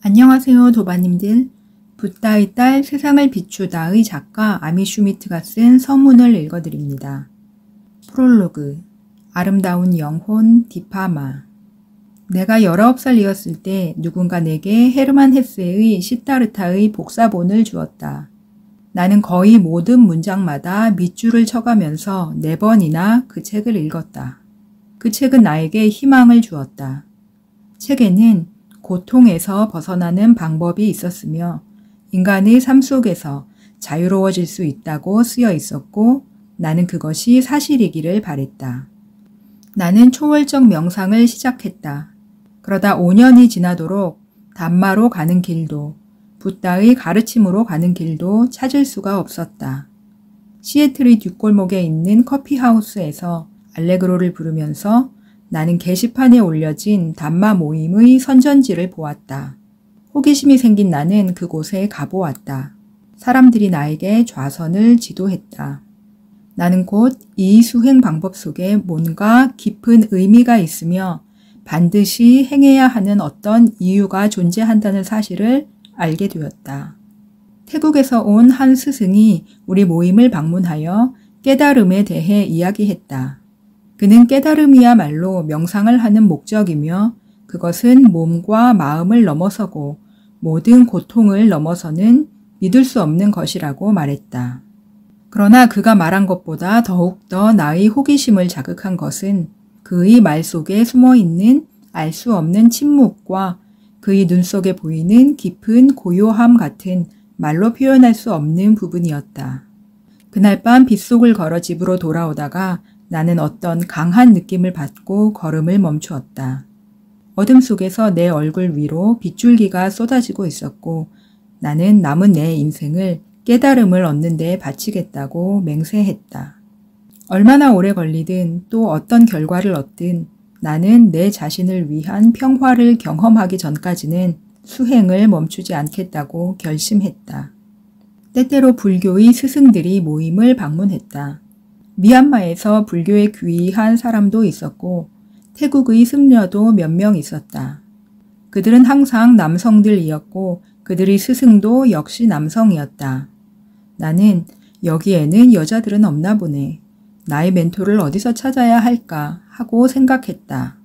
안녕하세요, 도바님들. 붓다의 딸 세상을 비추다의 작가 아미 슈미트가 쓴 서문을 읽어드립니다. 프롤로그. 아름다운 영혼 디파마. 내가 19살이었을 때 누군가 내게 헤르만 헤세의 시타르타의 복사본을 주었다. 나는 거의 모든 문장마다 밑줄을 쳐가면서 4번이나 그 책을 읽었다. 그 책은 나에게 희망을 주었다. 책에는 고통에서 벗어나는 방법이 있었으며 인간의 삶 속에서 자유로워질 수 있다고 쓰여 있었고 나는 그것이 사실이기를 바랬다. 나는 초월적 명상을 시작했다. 그러다 5년이 지나도록 담마로 가는 길도 붓다의 가르침으로 가는 길도 찾을 수가 없었다. 시애틀의 뒷골목에 있는 커피하우스에서 알레그로를 부르면서 나는 게시판에 올려진 담마 모임의 선전지를 보았다. 호기심이 생긴 나는 그곳에 가보았다. 사람들이 나에게 좌선을 지도했다. 나는 곧 이 수행 방법 속에 뭔가 깊은 의미가 있으며 반드시 행해야 하는 어떤 이유가 존재한다는 사실을 알게 되었다. 태국에서 온 한 스승이 우리 모임을 방문하여 깨달음에 대해 이야기했다. 그는 깨달음이야말로 명상을 하는 목적이며 그것은 몸과 마음을 넘어서고 모든 고통을 넘어서는 믿을 수 없는 것이라고 말했다. 그러나 그가 말한 것보다 더욱더 나의 호기심을 자극한 것은 그의 말 속에 숨어있는 알 수 없는 침묵과 그의 눈 속에 보이는 깊은 고요함 같은 말로 표현할 수 없는 부분이었다. 그날 밤 빗속을 걸어 집으로 돌아오다가 나는 어떤 강한 느낌을 받고 걸음을 멈추었다. 어둠 속에서 내 얼굴 위로 빗줄기가 쏟아지고 있었고 나는 남은 내 인생을 깨달음을 얻는 데 바치겠다고 맹세했다. 얼마나 오래 걸리든 또 어떤 결과를 얻든 나는 내 자신을 위한 평화를 경험하기 전까지는 수행을 멈추지 않겠다고 결심했다. 때때로 불교의 스승들이 모임을 방문했다. 미얀마에서 불교에 귀의한 사람도 있었고 태국의 승려도 몇 명 있었다. 그들은 항상 남성들이었고 그들의 스승도 역시 남성이었다. 나는 여기에는 여자들은 없나 보네. 나의 멘토를 어디서 찾아야 할까 하고 생각했다.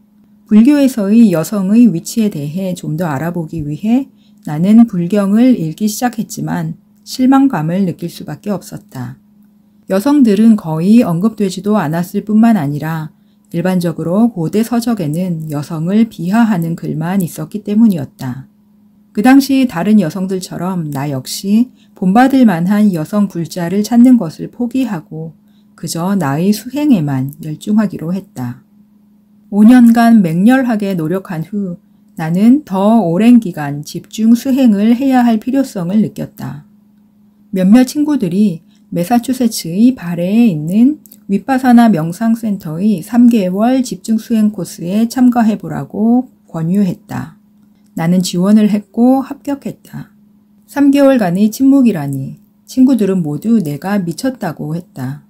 불교에서의 여성의 위치에 대해 좀 더 알아보기 위해 나는 불경을 읽기 시작했지만 실망감을 느낄 수밖에 없었다. 여성들은 거의 언급되지도 않았을 뿐만 아니라 일반적으로 고대 서적에는 여성을 비하하는 글만 있었기 때문이었다. 그 당시 다른 여성들처럼 나 역시 본받을 만한 여성 불자를 찾는 것을 포기하고 그저 나의 수행에만 열중하기로 했다. 5년간 맹렬하게 노력한 후 나는 더 오랜 기간 집중 수행을 해야 할 필요성을 느꼈다. 몇몇 친구들이 매사추세츠의 바레에 있는 윗바사나 명상센터의 3개월 집중 수행 코스에 참가해보라고 권유했다. 나는 지원을 했고 합격했다. 3개월간의 침묵이라니 친구들은 모두 내가 미쳤다고 했다.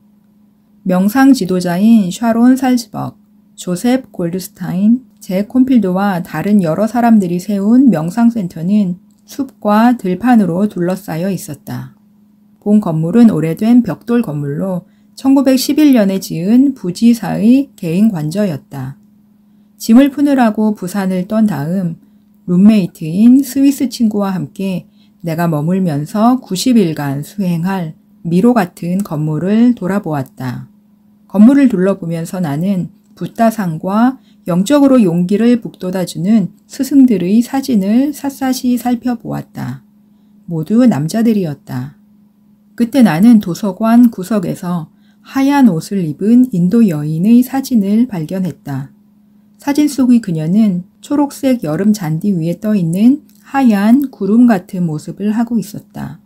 명상 지도자인 샤론 살즈버그, 조셉 골드스타인, 제 콘필드와 다른 여러 사람들이 세운 명상센터는 숲과 들판으로 둘러싸여 있었다. 본 건물은 오래된 벽돌 건물로 1911년에 지은 부지사의 개인 관저였다. 짐을 푸느라고 부산을 떤 다음 룸메이트인 스위스 친구와 함께 내가 머물면서 90일간 수행할 미로 같은 건물을 돌아보았다. 건물을 둘러보면서 나는 붓다상과 영적으로 용기를 북돋아주는 스승들의 사진을 샅샅이 살펴보았다. 모두 남자들이었다. 그때 나는 도서관 구석에서 하얀 옷을 입은 인도 여인의 사진을 발견했다. 사진 속의 그녀는 초록색 여름 잔디 위에 떠있는 하얀 구름 같은 모습을 하고 있었다.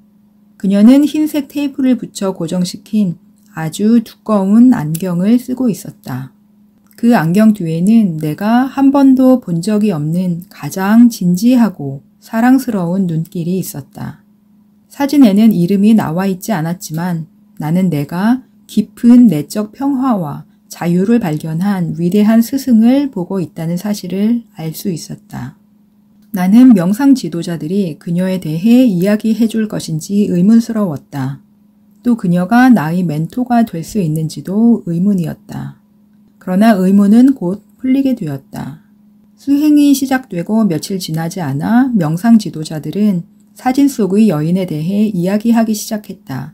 그녀는 흰색 테이프를 붙여 고정시킨 아주 두꺼운 안경을 쓰고 있었다. 그 안경 뒤에는 내가 한 번도 본 적이 없는 가장 진지하고 사랑스러운 눈길이 있었다. 사진에는 이름이 나와 있지 않았지만 나는 내가 깊은 내적 평화와 자유를 발견한 위대한 스승을 보고 있다는 사실을 알 수 있었다. 나는 명상 지도자들이 그녀에 대해 이야기해 줄 것인지 의문스러웠다. 또 그녀가 나의 멘토가 될 수 있는지도 의문이었다. 그러나 의문은 곧 풀리게 되었다. 수행이 시작되고 며칠 지나지 않아 명상 지도자들은 사진 속의 여인에 대해 이야기하기 시작했다.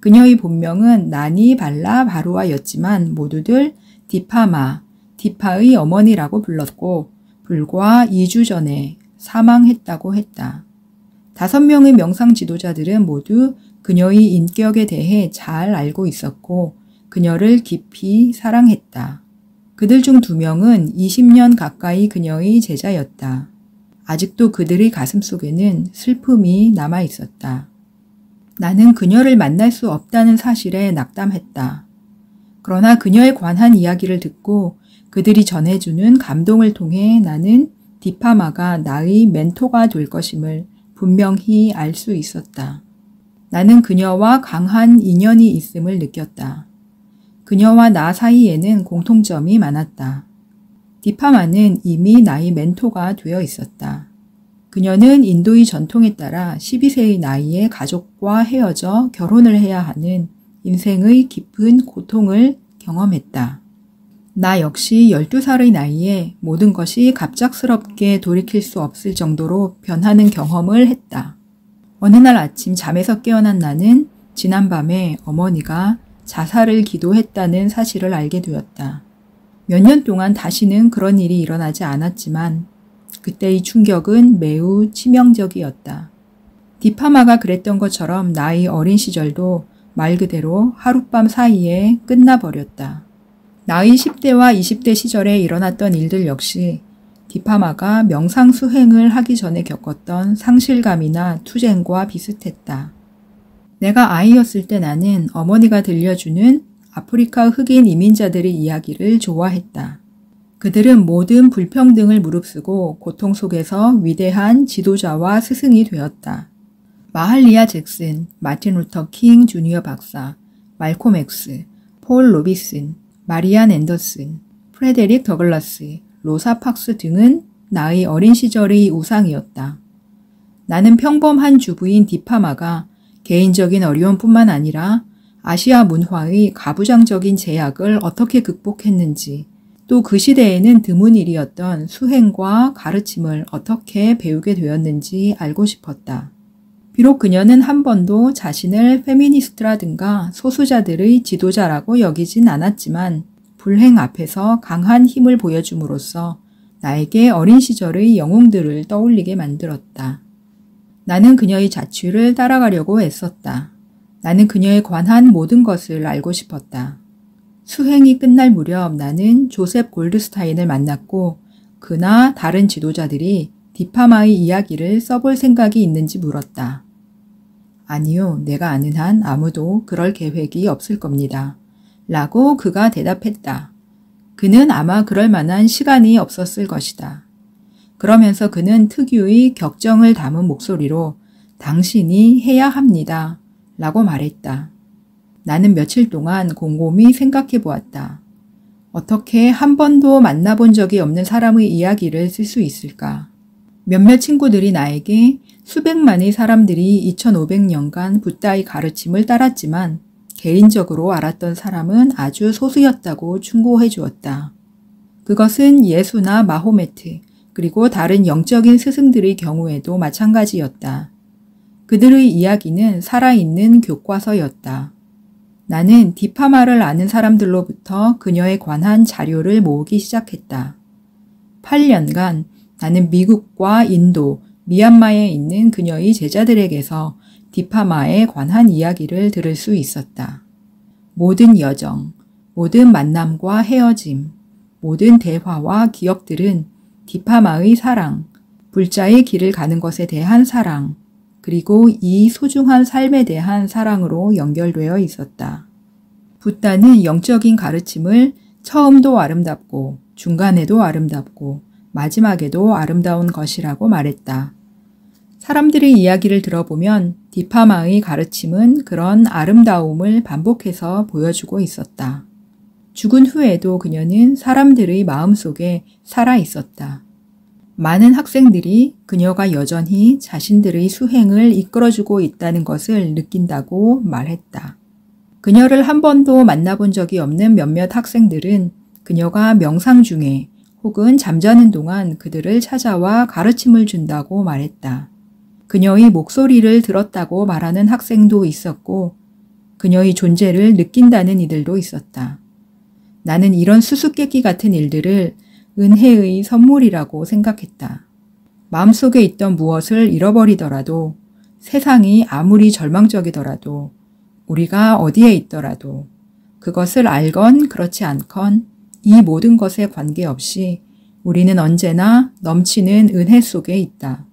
그녀의 본명은 나니 발라 바루아였지만 모두들 디파마, 디파의 어머니라고 불렀고 불과 2주 전에 사망했다고 했다. 5명의 명상 지도자들은 모두 그녀의 인격에 대해 잘 알고 있었고 그녀를 깊이 사랑했다. 그들 중 2명은 20년 가까이 그녀의 제자였다. 아직도 그들의 가슴속에는 슬픔이 남아 있었다. 나는 그녀를 만날 수 없다는 사실에 낙담했다. 그러나 그녀에 관한 이야기를 듣고 그들이 전해주는 감동을 통해 나는 디파마가 나의 멘토가 될 것임을 분명히 알 수 있었다. 나는 그녀와 강한 인연이 있음을 느꼈다. 그녀와 나 사이에는 공통점이 많았다. 디파마는 이미 나의 멘토가 되어 있었다. 그녀는 인도의 전통에 따라 12세의 나이에 가족과 헤어져 결혼을 해야 하는 인생의 깊은 고통을 경험했다. 나 역시 12살의 나이에 모든 것이 갑작스럽게 돌이킬 수 없을 정도로 변하는 경험을 했다. 어느 날 아침 잠에서 깨어난 나는 지난밤에 어머니가 자살을 기도했다는 사실을 알게 되었다. 몇 년 동안 다시는 그런 일이 일어나지 않았지만 그때의 충격은 매우 치명적이었다. 디파마가 그랬던 것처럼 나의 어린 시절도 말 그대로 하룻밤 사이에 끝나버렸다. 나의 10대와 20대 시절에 일어났던 일들 역시 디파마가 명상 수행을 하기 전에 겪었던 상실감이나 투쟁과 비슷했다. 내가 아이였을 때 나는 어머니가 들려주는 아프리카 흑인 이민자들의 이야기를 좋아했다. 그들은 모든 불평등을 무릅쓰고 고통 속에서 위대한 지도자와 스승이 되었다. 마할리아 잭슨, 마틴 루터 킹 주니어 박사, 말콤 엑스, 폴 로비슨, 마리안 앤더슨, 프레데릭 더글라스, 로사 팍스 등은 나의 어린 시절의 우상이었다. 나는 평범한 주부인 디파마가 개인적인 어려움뿐만 아니라 아시아 문화의 가부장적인 제약을 어떻게 극복했는지, 또 그 시대에는 드문 일이었던 수행과 가르침을 어떻게 배우게 되었는지 알고 싶었다. 비록 그녀는 한 번도 자신을 페미니스트라든가 소수자들의 지도자라고 여기진 않았지만 불행 앞에서 강한 힘을 보여줌으로써 나에게 어린 시절의 영웅들을 떠올리게 만들었다. 나는 그녀의 자취를 따라가려고 애썼다. 나는 그녀에 관한 모든 것을 알고 싶었다. 수행이 끝날 무렵 나는 조셉 골드스타인을 만났고 그나 다른 지도자들이 디파마의 이야기를 써볼 생각이 있는지 물었다. 아니요, 내가 아는 한 아무도 그럴 계획이 없을 겁니다. 라고 그가 대답했다. 그는 아마 그럴 만한 시간이 없었을 것이다. 그러면서 그는 특유의 격정을 담은 목소리로 당신이 해야 합니다. 라고 말했다. 나는 며칠 동안 곰곰이 생각해 보았다. 어떻게 한 번도 만나본 적이 없는 사람의 이야기를 쓸 수 있을까? 몇몇 친구들이 나에게 수백만의 사람들이 2500년간 붓다의 가르침을 따랐지만 개인적으로 알았던 사람은 아주 소수였다고 충고해 주었다. 그것은 예수나 마호메트 그리고 다른 영적인 스승들의 경우에도 마찬가지였다. 그들의 이야기는 살아있는 교과서였다. 나는 디파마를 아는 사람들로부터 그녀에 관한 자료를 모으기 시작했다. 8년간 나는 미국과 인도, 미얀마에 있는 그녀의 제자들에게서 디파마에 관한 이야기를 들을 수 있었다. 모든 여정, 모든 만남과 헤어짐, 모든 대화와 기억들은 디파마의 사랑, 불자의 길을 가는 것에 대한 사랑, 그리고 이 소중한 삶에 대한 사랑으로 연결되어 있었다. 붓다는 영적인 가르침을 처음도 아름답고 중간에도 아름답고 마지막에도 아름다운 것이라고 말했다. 사람들의 이야기를 들어보면 디파마의 가르침은 그런 아름다움을 반복해서 보여주고 있었다. 죽은 후에도 그녀는 사람들의 마음속에 살아 있었다. 많은 학생들이 그녀가 여전히 자신들의 수행을 이끌어주고 있다는 것을 느낀다고 말했다. 그녀를 한 번도 만나본 적이 없는 몇몇 학생들은 그녀가 명상 중에 혹은 잠자는 동안 그들을 찾아와 가르침을 준다고 말했다. 그녀의 목소리를 들었다고 말하는 학생도 있었고 그녀의 존재를 느낀다는 이들도 있었다. 나는 이런 수수께끼 같은 일들을 은혜의 선물이라고 생각했다. 마음속에 있던 무엇을 잃어버리더라도 세상이 아무리 절망적이더라도 우리가 어디에 있더라도 그것을 알건 그렇지 않건 이 모든 것에 관계없이 우리는 언제나 넘치는 은혜 속에 있다.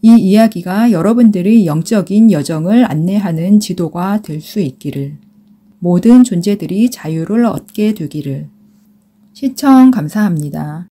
이 이야기가 여러분들의 영적인 여정을 안내하는 지도가 될 수 있기를. 모든 존재들이 자유를 얻게 되기를. 시청 감사합니다.